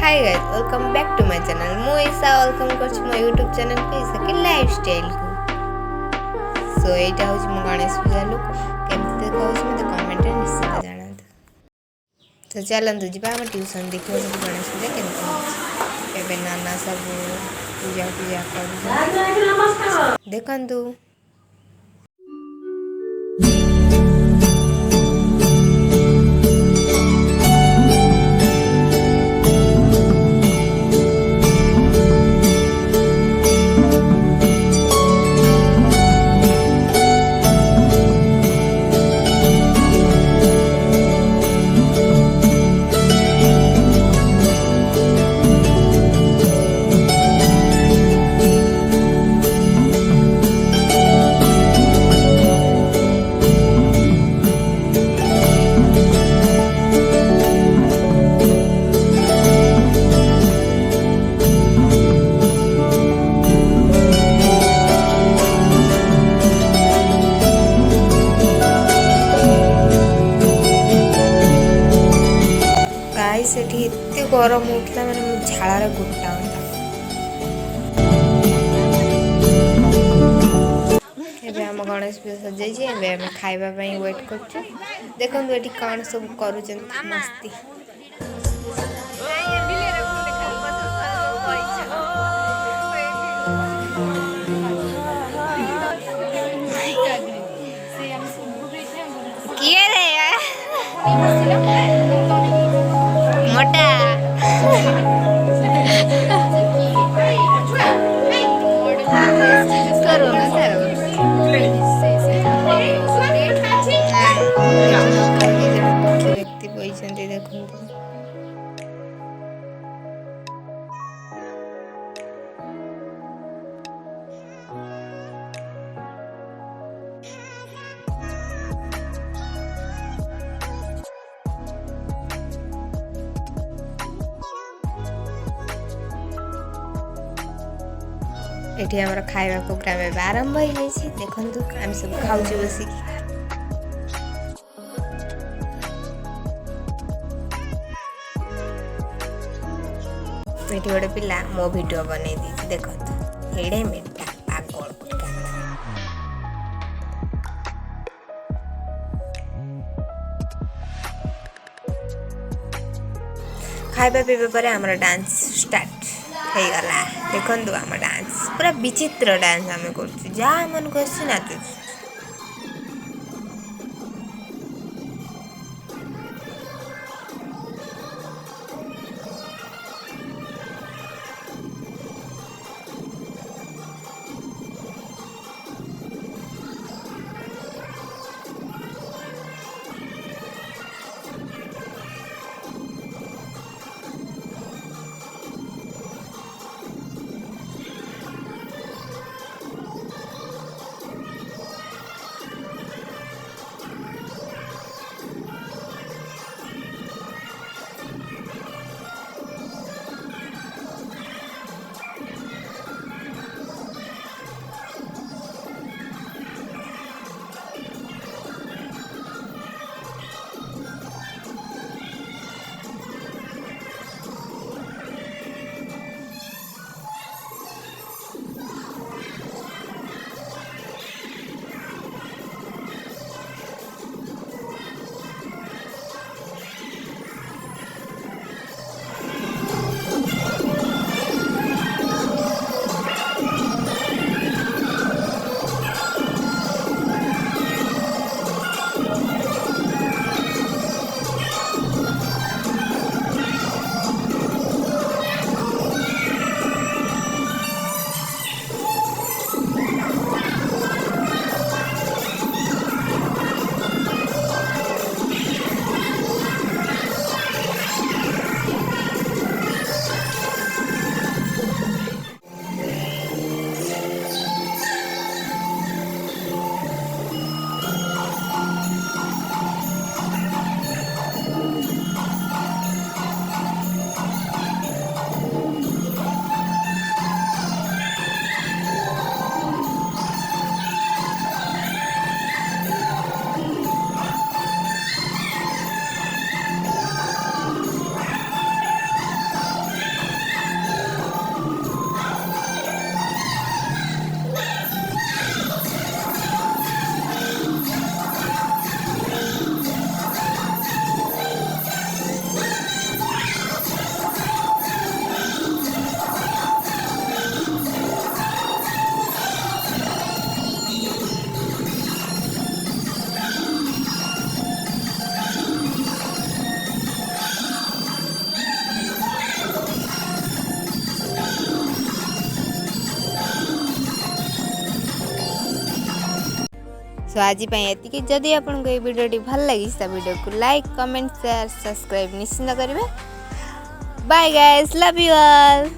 Hi guys welcome back to my channel मु ईसा welcome करछ मो YouTube चैनल पे ईसा के लाइफस्टाइल को सो एटा होछ मो गणेश पूजा लुक केमते देखौछ मते कमेंट रे निश्चित जानंत तो चलंतु जिबा हम ट्यूशन देखियो गणेश पूजा केमते एबे नाना सब पूजा पूजा कर देखंतु सेठी एते गरम उठला माने मु झाळारे गुट्टा एबे हम गणेश पूजा सजाई छी एबे हम खाइबा पई वेट करछु देखन एठी कान सब करू जन मस्ती किए रे मोटा करो ना सर व्यक्ति पैसे देखो एठी हमर खाइबा प्रोग्राम आरंभ हो जाई छी देखंतु हम सब खाउ छी बसी एठी ओडे पिला मो वीडियो बनै दी छी देखंतु एडे मेटा पागल खाइबा पीबा पर हमर डांस स्टार्ट हो गला देखंतु हम डांस पूरा विचित्र डांस हम करछु जा मन करछि नाचु सो आज ये जदि आपको ये वीडियो भल लगी तो वीडियो को लाइक कमेंट शेयर सब्सक्राइब निश्चिंत करेंगे। Bye guys, love you all.